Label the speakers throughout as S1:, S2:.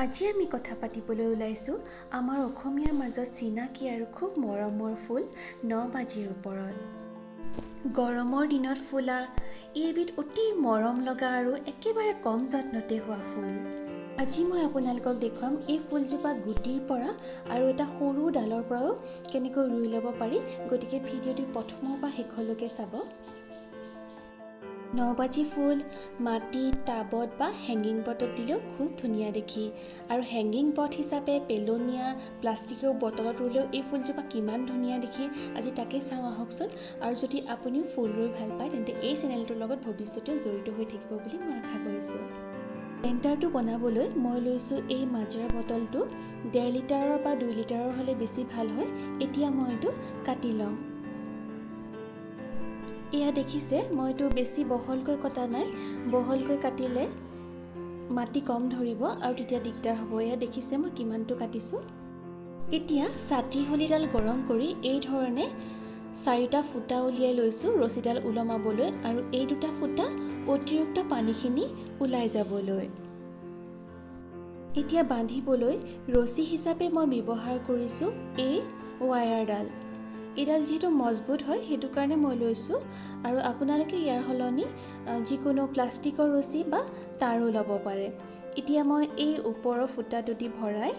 S1: আজি আমি কথা পাতিবলৈ ওলাইছোঁ আমাৰ অসমীয়াৰ মাজত চিনাকি আৰু খুব মৰমৰ ফুল নবাজিৰ ওপৰত। গৰমৰ দিনত ফুলা এবিধ অতি মৰম লগা আৰু একেবাৰে কম যত্নতে হোৱা ফুল। আজি মই আপোনালোকক দেখুৱাম এই ফুলজোপা গুটিৰ পৰা আৰু এটা সৰু ডালৰ পৰাও কেনেকৈ ৰুই ল'ব পাৰি, গতিকে ভিডিঅ'টো প্ৰথমৰ পৰা শেষলৈকে চাব। নবাজি ফুল মাটিত, টাবত বা হেংগিং পটত দিলেও খুব ধুনীয়া দেখি, আৰু হেংগিং পট হিচাপে পেলনীয়া প্লাষ্টিকৰ বটলত ৰুলেও এই ফুলজোপা কিমান ধুনীয়া দেখি, আজি তাকে চাওঁ আহকচোন। আৰু যদি আপুনিও ফুল ৰুই ভাল পায় তেন্তে এই চেনেলটোৰ লগত ভৱিষ্যতে জড়িত হৈ থাকিব বুলি মই আশা কৰিছোঁ। প্লেণ্টাৰটো বনাবলৈ মই লৈছোঁ এই মাজৰ বটলটো। 1.5 লিটাৰৰ বা 2 লিটাৰৰ হ'লে বেছি ভাল হয়। এতিয়া মই এইটো কাটি ল'ম। এয়া দেখিছে, মই এইটো বেছি বহলকৈ কটা নাই। বহলকৈ কাটিলে মাটি কম ধৰিব আৰু তেতিয়া দিগদাৰ হ'ব। এয়া দেখিছে মই কিমানটো কাটিছোঁ। এতিয়া ছাটি হলিডাল গৰম কৰি এই ধৰণে 4টা ফুটা উলিয়াই লৈছোঁ ৰছীডাল ওলমাবলৈ, আৰু এই 2টা ফুটা অতিৰিক্ত পানীখিনি ওলাই যাবলৈ। এতিয়া বান্ধিবলৈ ৰছী হিচাপে মই ব্যৱহাৰ কৰিছোঁ এই ৱায়াৰডাল। এইডাল যিহেতু মজবুত হয় সেইটো কাৰণে মই লৈছোঁ, আৰু আপোনালোকে ইয়াৰ সলনি যিকোনো প্লাষ্টিকৰ ৰছী বা তাৰো ল'ব পাৰে। এতিয়া মই এই ওপৰৰ ফুটাটো দি ভৰাই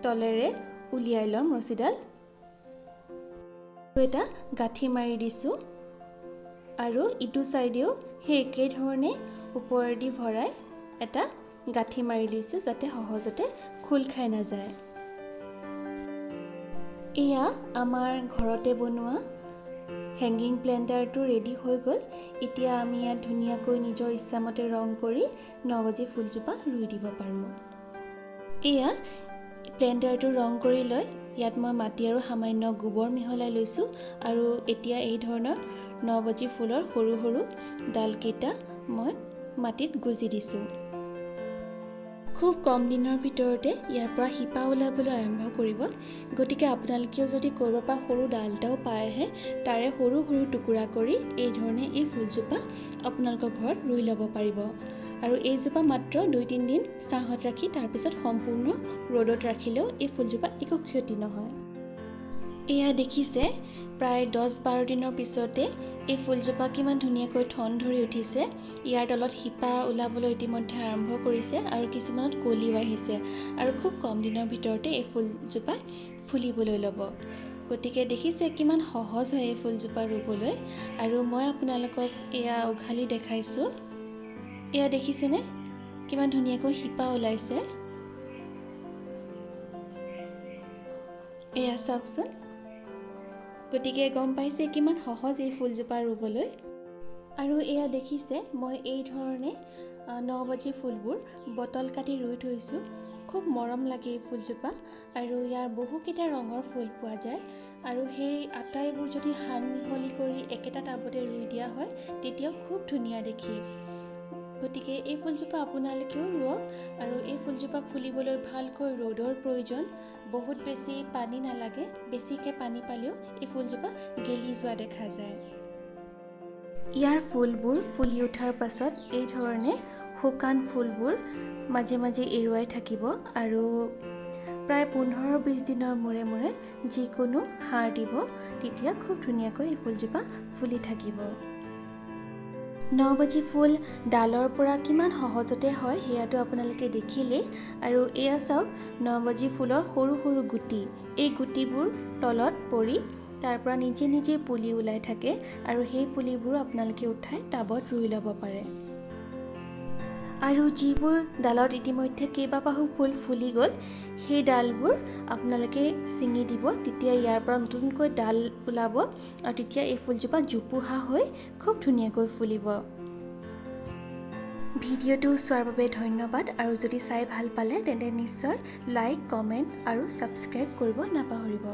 S1: তলেৰে উলিয়াই ল'ম ৰছীডাল। এটা গাঁঠি মাৰি দিছোঁ, আৰু ইটো চাইডেও সেই একেধৰণে ওপৰেদি ভৰাই এটা গাঁঠি মাৰি দিছোঁ যাতে সহজতে খোল খাই নাযায়। এয়া আমাৰ ঘৰতে বনোৱা হেংগিং প্লেণ্টাৰটো ৰেডি হৈ গ'ল। এতিয়া আমি ইয়াত ধুনীয়াকৈ নিজৰ ইচ্ছামতে ৰং কৰি নবাজি ফুলজোপা ৰুই দিব পাৰোঁ। এয়া প্লেণ্টাৰটো ৰং কৰি লৈ ইয়াত মই মাটি আৰু সামান্য গোবৰ মিহলাই লৈছোঁ, আৰু এতিয়া এই ধৰণৰ নবাজি ফুলৰ সৰু সৰু ডালকেইটা মই মাটিত গুজি দিছোঁ। খুব কম দিনৰ ভিতৰতে ইয়াৰ পৰা শিপা ওলাবলৈ আৰম্ভ কৰিব, গতিকে আপোনালোকেও যদি ক'ৰবাৰ পৰা সৰু ডাল এটাও পাই আহে তাৰে সৰু সৰু টুকুৰা কৰি এই ধৰণে এই ফুলজোপা আপোনালোকৰ ঘৰত ৰুই ল'ব পাৰিব। আৰু এইজোপা মাত্ৰ 2-3 দিন ছাঁত ৰাখি তাৰপিছত সম্পূৰ্ণ ৰ'দত ৰাখিলেও এই ফুলজোপা একো ক্ষতি নহয়। এয়া দেখিছে, প্ৰায় 10-12 দিনৰ পিছতে এই ফুলজোপা কিমান ধুনীয়াকৈ ঠন ধৰি উঠিছে। ইয়াৰ তলত শিপা ওলাবলৈ ইতিমধ্যে আৰম্ভ কৰিছে আৰু কিছুমানত কলিও আহিছে, আৰু খুব কম দিনৰ ভিতৰতে এই ফুলজোপা ফুলিবলৈ ল'ব। গতিকে দেখিছে কিমান সহজ হয় এই ফুলজোপা ৰুবলৈ, আৰু মই আপোনালোকক এয়া উঘালি দেখাইছোঁ। এয়া দেখিছেনে কিমান ধুনীয়াকৈ শিপা ওলাইছে। এয়া চাওকচোন, গতিকে গম পাইছে কিমান সহজ এই ফুলজোপা ৰুবলৈ। আৰু এয়া দেখিছে মই এই ধৰণে নবাজি ফুলবোৰ বটল কাটি ৰুই থৈছোঁ। খুব মৰম লাগে এই ফুলজোপা, আৰু ইয়াৰ বহুকেইটা ৰঙৰ ফুল পোৱা যায়, আৰু সেই আটাইবোৰ যদি সান মিহলি কৰি একেটা টাবতে ৰুই দিয়া হয় তেতিয়াও খুব ধুনীয়া দেখি। গতিকে এই ফুলজোপা আপোনালোকেও ৰুৱক, আৰু এই ফুলজোপা ফুলিবলৈ ভালকৈ ৰ'দৰ প্ৰয়োজন। বহুত বেছি পানী নালাগে, বেছিকৈ পানী পালেও এই ফুলজোপা গেলি যোৱা দেখা যায়। ইয়াৰ ফুলবোৰ ফুলি উঠাৰ পাছত এই ধৰণে শুকান ফুলবোৰ মাজে মাজে এৰুৱাই থাকিব, আৰু প্ৰায় 15-20 দিনৰ মূৰে মূৰে যিকোনো সাৰ দিব, তেতিয়া খুব ধুনীয়াকৈ এই ফুলজোপা ফুলি থাকিব। নবাজি ফুল ডালৰ পৰা কিমান সহজতে হয় সেয়াটো আপোনালোকে দেখিলেই, আৰু এয়া চাওক নবাজি ফুলৰ সৰু সৰু গুটি, এই গুটিবোৰ তলত পৰি তাৰ পৰা নিজে নিজে পুলি ওলাই থাকে, আৰু সেই পুলিবোৰ আপোনালোকে উঠাই টাবত ৰুই ল'ব পাৰে। আৰু যিবোৰ ডালত ইতিমধ্যে কেইবাপাহু ফুল ফুলি গ'ল সেই ডালবোৰ আপোনালোকে ছিঙি দিব, তেতিয়া ইয়াৰ পৰা নতুনকৈ ডাল ওলাব, আৰু তেতিয়া এই ফুলজোপা জোপোহা হৈ খুব ধুনীয়াকৈ ফুলিব। ভিডিঅ'টো চোৱাৰ বাবে ধন্যবাদ, আৰু যদি চাই ভাল পালে তেন্তে নিশ্চয় লাইক, কমেণ্ট আৰু ছাবস্ক্ৰাইব কৰিব নাপাহৰিব।